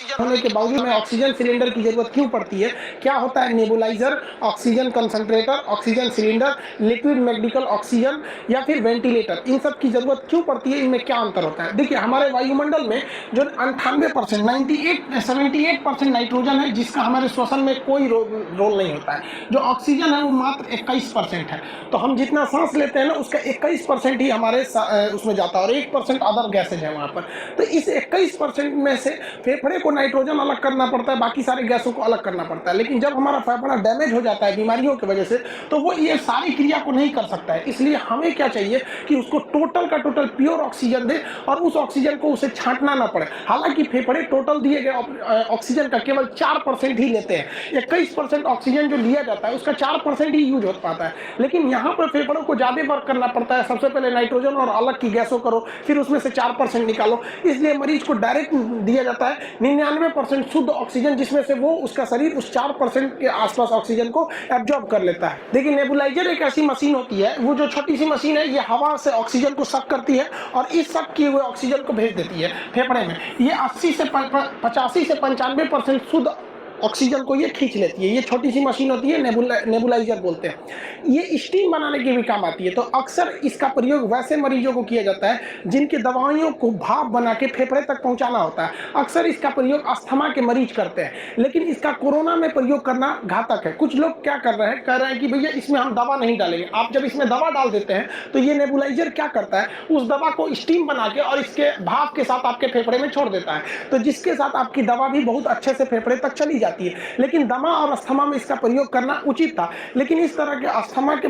होने के बावजूद हमें ऑक्सीजन सिलेंडर की जरूरत क्यों पड़ती है? क्या होता है nebuliser, oxygen concentrator, oxygen cylinder, liquid medical oxygen या फिर वेंटिलेटर, इन सब की जरूरत क्यों पड़ती है? इनमें क्या अंतर होता है? देखिए, हमारे वायुमंडल में जो 98% 78% नाइट्रोजन है, जिसका हमारे श्वसन में कोई रोल नहीं होता है। जो ऑक्सीजन है वो मात्र 21% है। तो हम जितना सांस लेते हैं ना, उसका 21% ही हमारे उसमें जाता है और 1% अदर गैसेज है वहां पर। तो इस 21% में से फेफड़े को नाइट्रोजन अलग करना पड़ता है, बाकी सारे गैसों को अलग करना पड़ता है। लेकिन जब हमारा फेफड़ा डैमेज हो जाता है बीमारियों की वजह से, तो वो ये सारी क्रिया को नहीं कर सकता है। इसलिए हमें क्या चाहिए कि उसको टोटल का टोटल प्योर ऑक्सीजन दे और उस ऑक्सीजन को उसे छांटना ना पड़े। हालांकि फेफड़े टोटल दिए गए ऑक्सीजन का केवल 4% ही लेते हैं। 21% ऑक्सीजन जो लिया जाता है उसका 4% ही यूज हो पाता है। लेकिन यहाँ पर फेफड़ों को ज्यादा वर्क करना पड़ता है। सबसे पहले नाइट्रोजन और अलग की गैसों करो, फिर उसमें से 4% निकालो। इसलिए मरीज को डायरेक्ट दिया जाता है 99% शुद्ध ऑक्सीजन, जिसमें से वो उसका शरीर उस 4% के आसपास ऑक्सीजन को एब्जॉर्ब कर लेता है। देखिए, नेबुलाइजर एक ऐसी मशीन होती है, वो जो छोटी सी मशीन है, ये हवा से ऑक्सीजन को सक करती है और इस सक किए हुए ऑक्सीजन को भेज देती है फेफड़े में। ये 80 से 85 से 95% शुद्ध ऑक्सीजन को ये खींच लेती है। ये छोटी सी मशीन होती है, नेबुलाइजर बोलते हैं। ये स्टीम बनाने के भी काम आती है। तो अक्सर इसका प्रयोग वैसे मरीजों को किया जाता है जिनके दवाइयों को भाप बना के फेफड़े तक पहुंचाना होता है। अक्सर इसका प्रयोग अस्थमा के मरीज करते हैं, लेकिन इसका कोरोना में प्रयोग करना घातक है। कुछ लोग क्या कर रहे हैं, कह रहे हैं कि भैया इसमें हम दवा नहीं डालेंगे। आप जब इसमें दवा डाल देते हैं तो ये नेबुलाइजर क्या करता है, उस दवा को स्टीम बना के और इसके भाप के साथ आपके फेफड़े में छोड़ देता है, तो जिसके साथ आपकी दवा भी बहुत अच्छे से फेफड़े तक चली जाती है। लेकिन दमा और अस्थमा में इसका प्रयोग करना उचित था, लेकिन इस तरह के अस्थमा के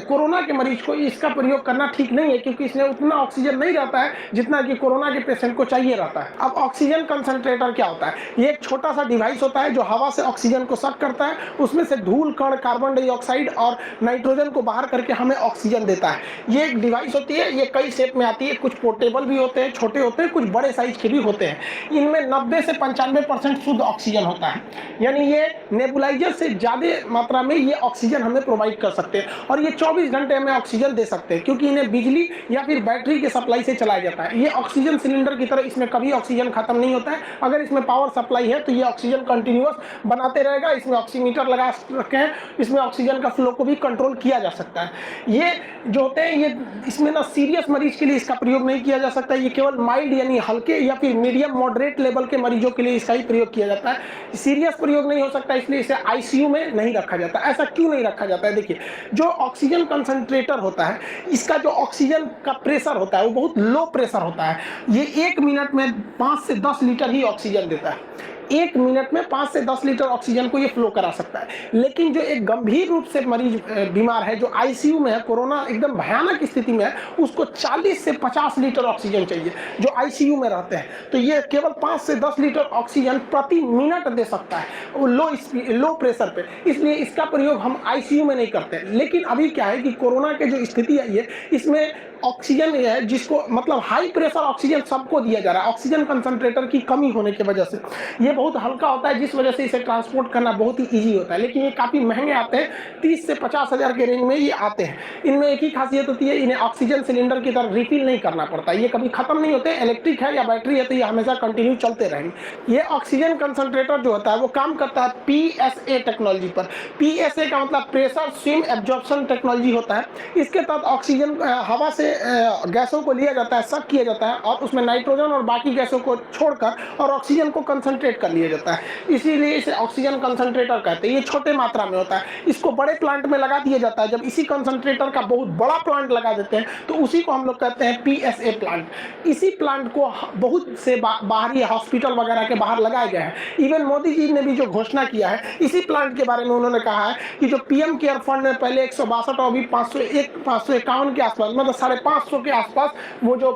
कोरोना के मरीज को इसका प्रयोग करना ठीक नहीं है, क्योंकि इसमें उतना ऑक्सीजन नहीं रहता है जितना कि कोरोना के पेशेंट को चाहिए रहता है। अब ऑक्सीजन कंसंट्रेटर क्या होता है? ये एक छोटा सा डिवाइस होता है जो हवा से ऑक्सीजन को सक करता है, उसमें से धूल कण, कार्बन डाइऑक्साइड और नाइट्रोजन को बाहर करके हमें ऑक्सीजन देता है। ये एक डिवाइस होती है, ये कई शेप में आती है। कुछ पोर्टेबल भी होते हैं, छोटे होते हैं, कुछ बड़े साइज के भी होते हैं। इनमें 90 से 95% शुद्ध ऑक्सीजन होता है, यानी ये नेबुलाइजर से ज्यादा मात्रा में ये ऑक्सीजन हमें प्रोवाइड कर सकते हैं और ये 24 घंटे हमें ऑक्सीजन दे सकते हैं, क्योंकि इन्हें बिजली या फिर बैटरी के सप्लाई से चलाया जाता है। ये ऑक्सीजन सिलेंडर की तरह इसमें कभी ऑक्सीजन खत्म नहीं होता है। अगर इसमें पावर सप्लाई है तो ये ऑक्सीजन कंटिन्यूअस बनाते रहेगा। इसमें ऑक्सीमीटर लगा रखे हैं, इसमें ऑक्सीजन का फ्लो को भी कंट्रोल किया जा सकता है। ये जो होते हैं, ये इसमें ना सीरियस मरीज के लिए इसका प्रयोग नहीं किया जा सकता। ये केवल माइल्ड यानी हल्के या फिर मीडियम मॉडरेट लेवल के मरीजों के लिए इसका ही प्रयोग किया जाता है। सीरियस प्रयोग नहीं हो सकता, इसलिए इसे आईसीयू में नहीं रखा जाता। ऐसा क्यों नहीं रखा जाता है? देखिए, जो ऑक्सीजन कंसंट्रेटर होता है, इसका जो ऑक्सीजन का प्रेशर होता है वो बहुत लो प्रेशर होता है। ये 1 मिनट में 5 से 10 लीटर ही ऑक्सीजन देता है। 1 मिनट में 5 से 10 लीटर ऑक्सीजन को ये फ्लो करा सकता है। लेकिन जो एक गंभीर रूप से मरीज बीमार है, जो आईसीयू में है, कोरोना एकदम भयानक स्थिति में है, उसको 40 से 50 लीटर ऑक्सीजन चाहिए, जो आईसीयू में रहते हैं। तो ये केवल 5 से 10 लीटर ऑक्सीजन प्रति मिनट दे सकता है, वो लो प्रेशर पे। इसलिए इसका प्रयोग हम आईसीयू में नहीं करते। लेकिन अभी क्या है कि कोरोना के जो स्थिति आई है, इसमें ऑक्सीजन है जिसको मतलब हाई प्रेशर ऑक्सीजन सबको दिया जा रहा है। ऑक्सीजन कंसंट्रेटर की कमी होने की वजह से ये बहुत हल्का होता है, जिस वजह से इसे ट्रांसपोर्ट करना बहुत ही इजी होता है। लेकिन ये काफी महंगे आते हैं, 30 से 50 हजार के रेंज में ये आते हैं। इनमें एक ही खासियत होती है, इन्हें ऑक्सीजन सिलेंडर की तरह रिफिल नहीं करना पड़ता। ये कभी खत्म नहीं होते। इलेक्ट्रिक है या बैटरी है तो ये हमेशा कंटिन्यू चलते रहेंगे। ये ऑक्सीजन कंसंट्रेटर जो होता है वो काम करता है पीएसए टेक्नोलॉजी पर। पीएसए का मतलब प्रेशर स्विम एब्जॉर्प्शन टेक्नोलॉजी होता है। इसके तहत ऑक्सीजन हवा से गैसों को लिया जाता है, सक किया जाता है और उसमें नाइट्रोजन और बाकी गैसों को छोड़कर और ऑक्सीजन को कंसंट्रेट कर लिया जाता है। इसीलिए इसे ऑक्सीजन कंसंट्रेटर कहते हैं। ये छोटे मात्रा में होता है, इसको बड़े प्लांट में लगा दिया जाता है। जब इसी कंसंट्रेटर का बहुत बड़ा प्लांट लगा देते हैं तो उसी को हम लोग कहते हैं पीएसए प्लांट। इसी प्लांट को बहुत से बाहरी हॉस्पिटल वगैरह के बाहर लगाए गए हैं। इवन मोदी जी ने भी जो घोषणा किया है इसी प्लांट के बारे में, उन्होंने कहा है कि जो पीएम केयर फंड में पहले 162 और अभी 551 के आसपास, मतलब 550 के आसपास, वो जो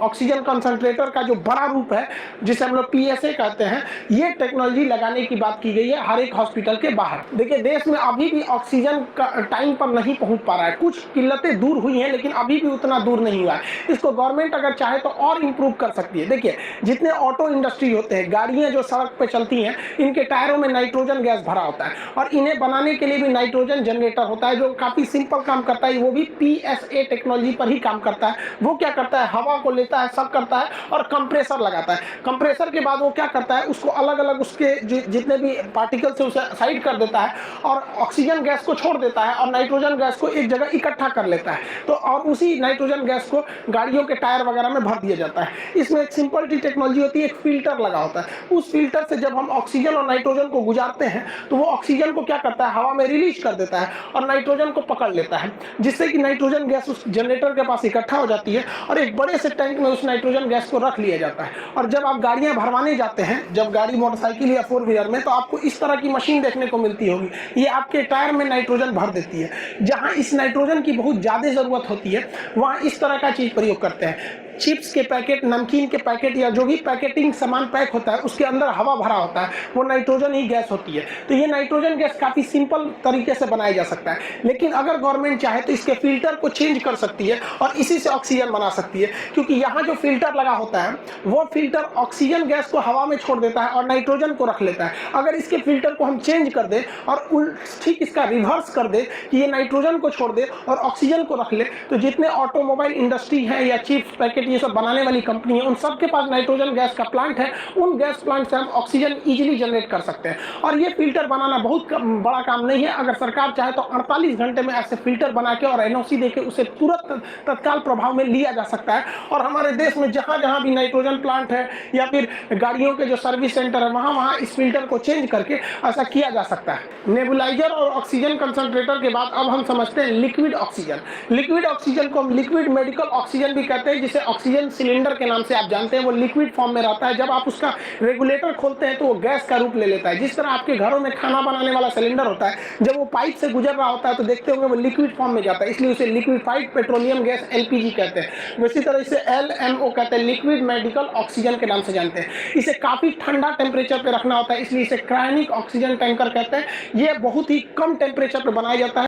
ऑक्सीजन कंसंट्रेटर का जो बड़ा रूप है जिसे हम लोग पीएसए कहते हैं, ये टेक्नोलॉजी लगाने की बात की गई है हर एक हॉस्पिटल के बाहर। देखिए, देश में अभी भी ऑक्सीजन का टाइम पर नहीं पहुंच पा रहा है। कुछ किल्लतें दूर हुई हैं, लेकिन अभी भी उतना दूर नहीं हुआ है। इसको गवर्नमेंट अगर चाहे तो और इंप्रूव कर सकती है। देखिए, जितने ऑटो इंडस्ट्री होते हैं, गाड़ियां जो सड़क पे चलती हैं, इनके टायरों में नाइट्रोजन गैस भरा होता है और इन्हें बनाने के लिए भी नाइट्रोजन जनरेटर होता है जो काफी सिंपल काम करता है। वो भी पीएसए टेक्नोलॉजी पर ही काम करता है। वो क्या करता है, हवा को लेता है, सब करता है और कंप्रेसर लगाता है। कंप्रेसर के बाद वो क्या करता है, उसको अलग अलग उसके जितने भी पार्टिकल्स है उसे साइड कर देता है और ऑक्सीजन गैस को छोड़ देता है और नाइट्रोजन गैस को एक जगह इकट्ठा कर लेता है। तो और उसी नाइट्रोजन गैस को गाड़ियों के टायर वगैरह में भर दिया जाता है। इसमें एक सिंपल सी टेक्नोलॉजी होती है, एक फिल्टर लगा होता है। उस फिल्टर से जब हम ऑक्सीजन और नाइट्रोजन को गुजारते हैं तो वो ऑक्सीजन को क्या करता है, हवा में रिलीज कर देता है और नाइट्रोजन को पकड़ लेता है, जिससे कि नाइट्रोजन गैस उस जनरेटर के पास इकट्ठा हो जाती है और एक बड़े से टैंक में उस नाइट्रोजन गैस को रख लिया जाता है। और जब आप गाड़ियां भरवाने जाते हैं, जब गाड़ी मोटरसाइकिल या 4 व्हीलर में, तो आपको इस तरह की मशीन देखने को मिलती होगी। ये आपके टायर में नाइट्रोजन भर देती है। जहां इस नाइट्रोजन की बहुत ज्यादा जरूरत होती है वहां इस तरह का चीज प्रयोग करते हैं। चिप्स के पैकेट, नमकीन के पैकेट या जो भी पैकेटिंग सामान पैक होता है उसके अंदर हवा भरा होता है, वो नाइट्रोजन ही गैस होती है। तो ये नाइट्रोजन गैस काफी सिंपल तरीके से बनाया जा सकता है, लेकिन अगर गवर्नमेंट चाहे तो इसके फिल्टर को चेंज कर सकती है और इसी से ऑक्सीजन बना सकती है। क्योंकि यहाँ जो फिल्टर लगा होता है वो फिल्टर ऑक्सीजन गैस को हवा में छोड़ देता है और नाइट्रोजन को रख लेता है। अगर इसके फिल्टर को हम चेंज कर दे और ठीक इसका रिवर्स कर दे कि ये नाइट्रोजन को छोड़ दे और ऑक्सीजन को रख ले, तो जितने ऑटोमोबाइल इंडस्ट्री है या चिप्स पैकेट ये सब बनाने वाली कंपनी है, उन सब के पास नाइट्रोजन गैस का प्लांट है। उन गैस प्लांट से हम ऑक्सीजन इजीली जनरेट कर सकते हैं। और ये फिल्टर बनाना बहुत बड़ा काम नहीं है। अगर सरकार चाहे तो 48 घंटे में ऐसे फिल्टर बना के और एनओसी देके उसे तुरंत तत्काल प्रभाव में लिया जा सकता है। और हमारे देश में जहां जहां भी नाइट्रोजन प्लांट है या फिर गाड़ियों के जो सर्विस सेंटर है वहां वहां इस फिल्टर को चेंज करके ऐसा किया जा सकता है। नेबुलाइजर और ऑक्सीजन कंसंट्रेटर के बाद अब हम समझते हैं लिक्विड ऑक्सीजन। लिक्विड ऑक्सीजन को हम लिक्विड मेडिकल ऑक्सीजन भी कहते हैं, जिसे ऑक्सीजन सिलेंडर के नाम से आप जानते हैं। वो लिक्विड फॉर्म में रहता है। जब आप उसका रेगुलेटर खोलते हैं तो वो गैस का रूप ले लेता है। जिस तरह आपके घरों में खाना बनाने वाला सिलेंडर होता है, जब वो पाइप से गुजर रहा होता है तो देखते होंगे वो लिक्विड फॉर्म में जाता है, इसलिए उसे लिक्विफाइड पेट्रोलियम गैस एलपीजी कहते हैं। इसी तरह इसे एलएमओ कहते हैं, लिक्विड मेडिकल ऑक्सीजन के नाम से जानते हैं। इसे काफी ठंडा टेम्परेचर पे रखना होता है, इसलिए इसे क्रायोनिक ऑक्सीजन टैंकर कहते हैं। ये बहुत ही कम टेम्परेचर पे बनाया जाता है।